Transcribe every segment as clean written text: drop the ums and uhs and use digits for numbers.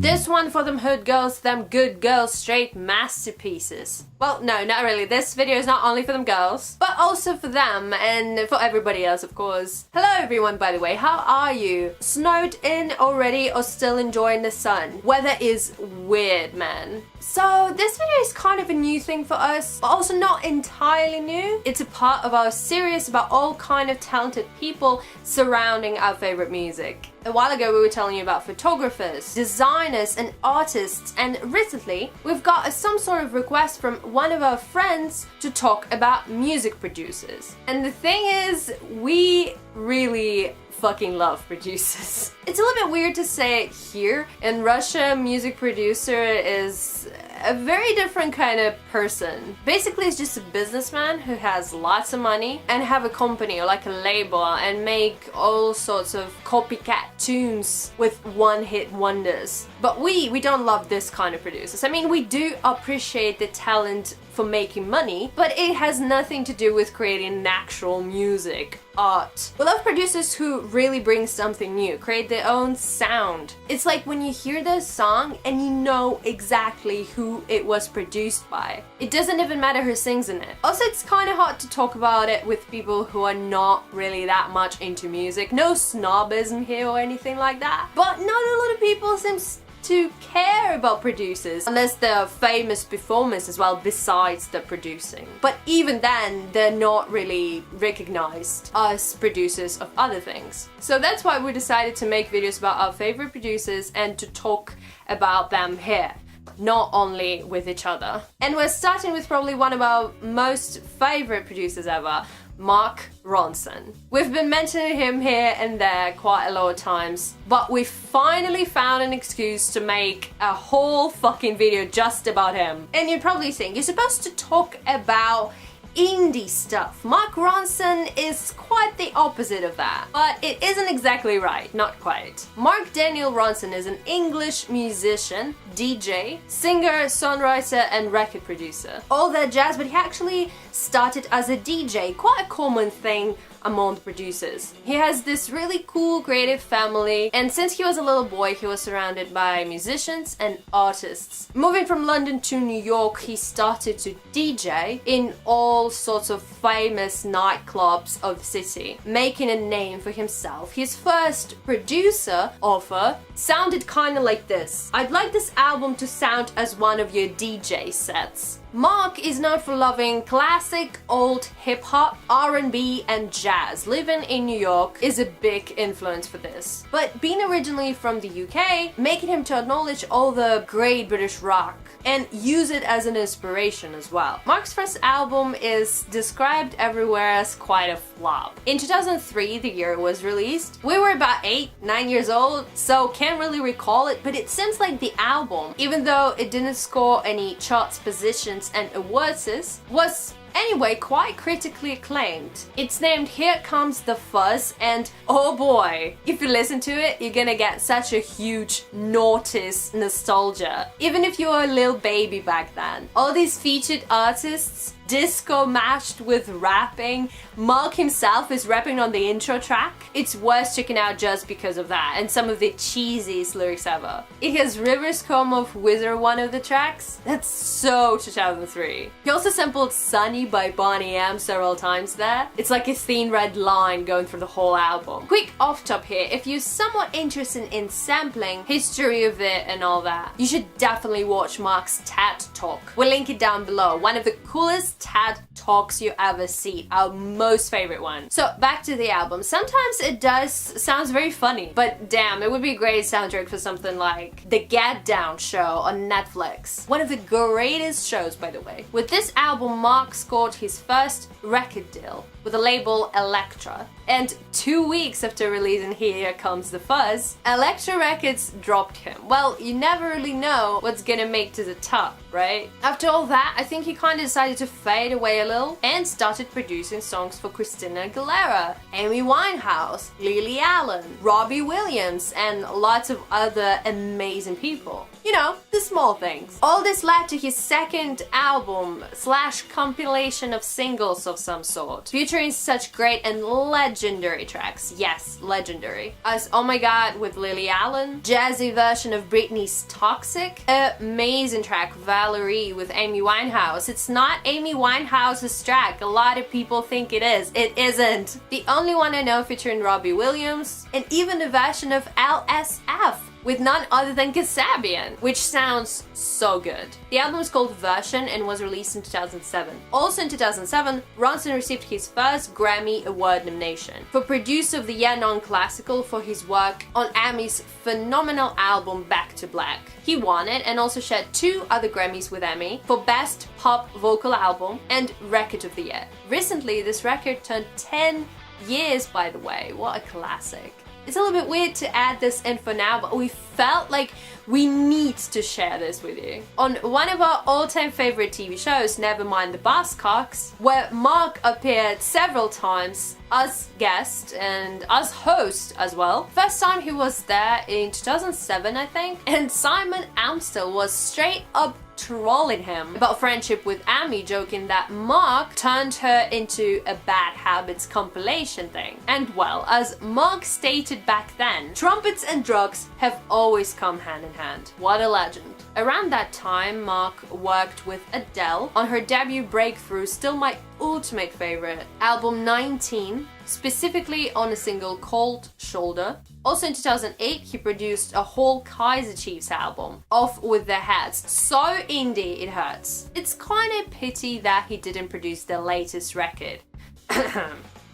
This one for them hood girls, them good girls, straight masterpieces. Well, no, not really. This video is not only for them girls, but also for them and for everybody else, of course. Hello everyone, by the way, how are you? Snowed in already or still enjoying the sun? Weather is weird, man. So this video is kind of a new thing for us, but also not entirely new. It's a part of our series about all kind of talented people surrounding our favorite music. A while ago we were telling you about photographers, designers and artists, and recently we've got some sort of request from one of our friends to talk about music producers. And the thing is, we really fucking love producers. It's a little bit weird to say it here. In Russia, music producer is a very different kind of person. Basically, it's just a businessman who has lots of money and have a company or like a label and make all sorts of copycat tunes with one-hit wonders. But we don't love this kind of producers. I mean, we do appreciate the talent for making money, but it has nothing to do with creating natural music, art. We love producers who really bring something new, create their own sound. It's like when you hear the song and you know exactly who it was produced by. It doesn't even matter who sings in it. Also, it's kind of hard to talk about it with people who are not really that much into music. No snobism here or anything like that. But not a lot of people seem to care about producers unless they're famous performers as well besides the producing. But even then, they're not really recognized as producers of other things. So that's why we decided to make videos about our favorite producers and to talk about them here, not only with each other. And we're starting with probably one of our most favorite producers ever, Mark Ronson. We've been mentioning him here and there quite a lot of times, but we finally found an excuse to make a whole fucking video just about him. And you'd probably think, you're supposed to talk about indie stuff. Mark Ronson is quite the opposite of that, but it isn't exactly right, not quite. Mark Daniel Ronson is an English musician, DJ, singer, songwriter and record producer. All that jazz, but he actually started as a DJ, quite a common thing among the producers. He has this really cool creative family, and since he was a little boy he was surrounded by musicians and artists. Moving from London to New York, he started to DJ in all sorts of famous nightclubs of the city, making a name for himself. His first producer offer sounded kind of like this: "I'd like this album to sound as one of your DJ sets." Mark is known for loving classic, old hip-hop, R&B and jazz. Living in New York is a big influence for this. But being originally from the UK, making him to acknowledge all the great British rock and use it as an inspiration as well. Mark's first album is described everywhere as quite a flop. In 2003, the year it was released, we were about 8-9 years old, so can't really recall it, but it seems like the album, even though it didn't score any charts positions and awards, was anyway quite critically acclaimed. It's named Here Comes the Fuzz, and oh boy, if you listen to it, you're gonna get such a huge noughties nostalgia. Even if you were a little baby back then. All these featured artists, disco mashed with rapping. Mark himself is rapping on the intro track. It's worth checking out just because of that and some of the cheesiest lyrics ever. It has Rivers Come of Wizard, one of the tracks. That's so 2003. He also sampled Sunny by Bonnie M several times there. It's like a thin red line going through the whole album. Quick off top here, if you're somewhat interested in sampling, history of it and all that, you should definitely watch Mark's TED Talk. We'll link it down below. One of the coolest TED Talks you ever see, our most favorite one. So back to the album. Sometimes it sounds very funny, but damn, it would be a great soundtrack for something like The Get Down Show on Netflix. One of the greatest shows, by the way. With this album, Mark scored his first record deal with the label Elektra. And 2 weeks after releasing Here Comes the Fuzz, Elektra Records dropped him. Well, you never really know what's gonna make to the top, right? After all that, I think he kind of decided to fade away a little and started producing songs for Christina Aguilera, Amy Winehouse, Lily Allen, Robbie Williams, and lots of other amazing people. You know, the small things. All this led to his second album / compilation of singles of some sort, featuring such great and legendary tracks. Yes, legendary. As Oh My God with Lily Allen, jazzy version of Britney's Toxic, amazing track Valerie with Amy Winehouse. It's not Amy Winehouse's track. A lot of people think it is. It isn't. The only one I know featuring Robbie Williams, and even a version of LSF with none other than Kasabian, which sounds so good. The album is called Version and was released in 2007. Also in 2007, Ronson received his first Grammy Award nomination for Producer of the Year Non-Classical for his work on Amy's phenomenal album Back to Black. He won it and also shared 2 other Grammys with Amy for Best Pop Vocal Album and Record of the Year. Recently, this record turned 10 years, by the way. What a classic. It's a little bit weird to add this info now, but we felt like we need to share this with you. On one of our all-time favorite TV shows, Nevermind the Buzzcocks, where Mark appeared several times as guest and as host as well. First time he was there in 2007, I think, and Simon Amstel was straight up trolling him about friendship with Amy, joking that Mark turned her into a Bad Habits compilation thing. And well, as Mark stated back then, trumpets and drugs have always come hand in hand. What a legend. Around that time, Mark worked with Adele on her debut breakthrough, still my ultimate favorite, album 19, specifically on a single called Shoulder. Also in 2008, he produced a whole KAISER CHIEFS album, Off With Their Heads. So indie it hurts. It's kind of pity that he didn't produce the latest record.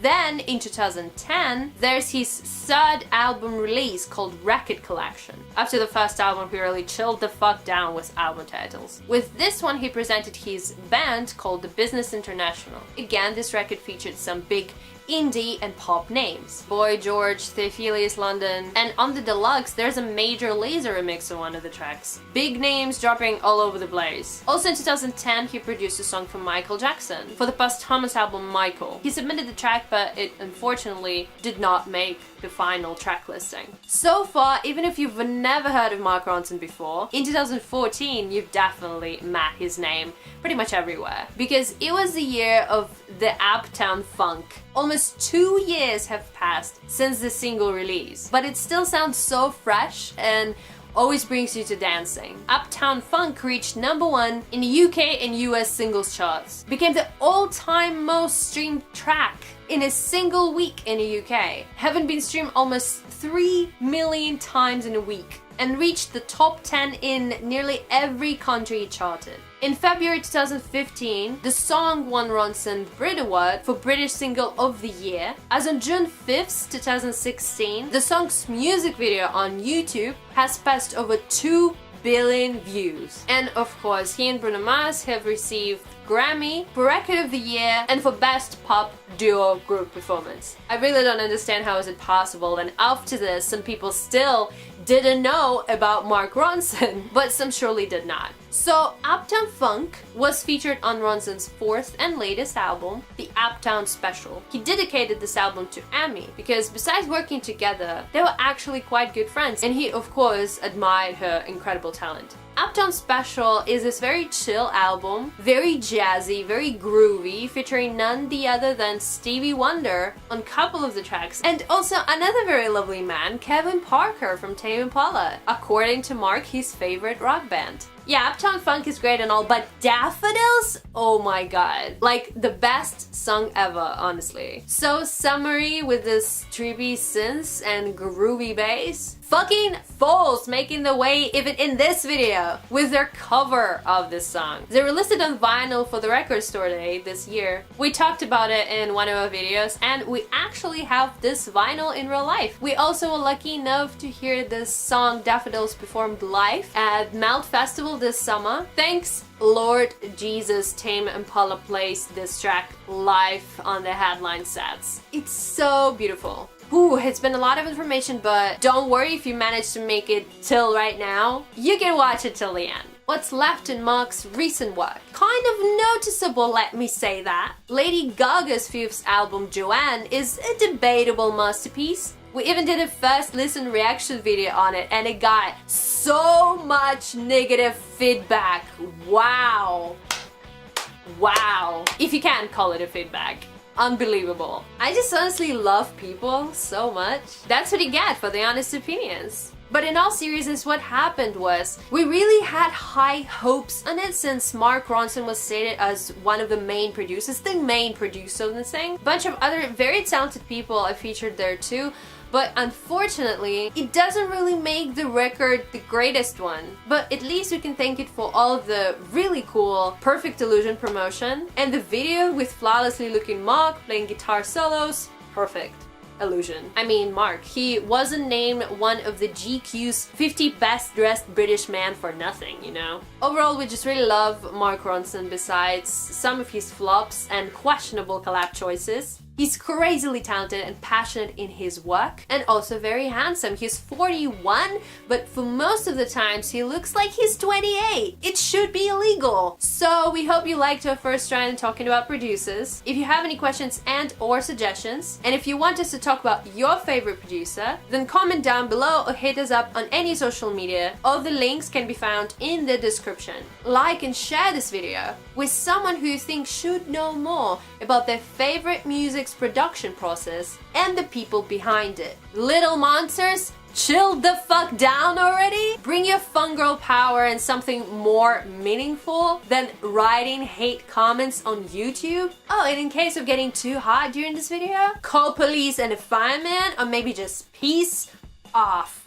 Then, in 2010, there's his third album release called Record Collection. After the first album, he really chilled the fuck down with album titles. With this one, he presented his band called The Business International. Again, this record featured some big indie and pop names. Boy George, Theophilus London, and on the deluxe there's a Major Lazer remix on one of the tracks. Big names dropping all over the place. Also in 2010 he produced a song for Michael Jackson for the posthumous album Michael. He submitted the track but it unfortunately did not make the final track listing. So far, even if you've never heard of Mark Ronson before, in 2014 you've definitely met his name pretty much everywhere, because it was the year of the Uptown Funk. Almost 2 years have passed since the single release, but it still sounds so fresh and always brings you to dancing. Uptown Funk reached #1 in the UK and US singles charts, became the all-time most streamed track in a single week in the UK, having been streamed almost 3 million times in a week, and reached the top 10 in nearly every country it charted. In February 2015, the song won Ronson the Brit Award for British Single of the Year. As on June 5th, 2016, the song's music video on YouTube has passed over 2 billion views. And of course, he and Bruno Mars have received Grammy for Record of the Year and for Best Pop Duo Group Performance. I really don't understand how is it possible, and after this some people still didn't know about Mark Ronson, but some surely did not. So Uptown Funk was featured on Ronson's 4th and latest album, the Uptown Special. He dedicated this album to Amy because besides working together, they were actually quite good friends, and he of course admired her incredible talent. Uptown Special is this very chill album, very jazzy, very groovy, featuring none the other than Stevie Wonder on a couple of the tracks, and also another very lovely man, Kevin Parker from Tame Impala, according to Mark, his favorite rock band. Yeah, Uptown Funk is great and all, but Daffodils? Oh my god. Like, the best song ever, honestly. So summery with this trippy synths and groovy bass. Fucking Falls making the way even in this video with their cover of this song. They were listed on vinyl for the Record Store Day this year. We talked about it in one of our videos, and we actually have this vinyl in real life. We also were lucky enough to hear this song Daffodils performed live at Melt Festival this summer. Thanks Lord Jesus, Tame Impala plays this track live on the headline sets. It's so beautiful. Ooh, it's been a lot of information, but don't worry if you managed to make it till right now. You can watch it till the end. What's left in Mark's recent work? Kind of noticeable, let me say that. Lady Gaga's 5th album, Joanne, is a debatable masterpiece. We even did a first listen reaction video on it and it got so much negative feedback. Wow. Wow. If you can call it a feedback. Unbelievable. I just honestly love people so much. That's what you get for the honest opinions. But in all seriousness, what happened was we really had high hopes on it since Mark Ronson was stated as one of the main producers, the main producer of the thing. A bunch of other very talented people are featured there too. But unfortunately, it doesn't really make the record the greatest one. But at least we can thank it for all of the really cool Perfect Illusion promotion and the video with flawlessly looking Mark playing guitar solos. Perfect Illusion. I mean, Mark, he wasn't named one of the GQ's 50 best dressed British man for nothing, you know? Overall, we just really love Mark Ronson besides some of his flops and questionable collab choices. He's crazily talented and passionate in his work, and also very handsome. He's 41, but for most of the times he looks like he's 28. It should be illegal. So we hope you liked our first try in talking about producers. If you have any questions and or suggestions, and if you want us to talk about your favorite producer, then comment down below or hit us up on any social media. All the links can be found in the description. Like and share this video with someone who you think should know more about their favorite music's production process and the people behind it. Little monsters, chill the fuck down already? Bring your fangirl power and something more meaningful than writing hate comments on YouTube. Oh, and in case of getting too hot during this video, call police and a fireman, or maybe just peace off.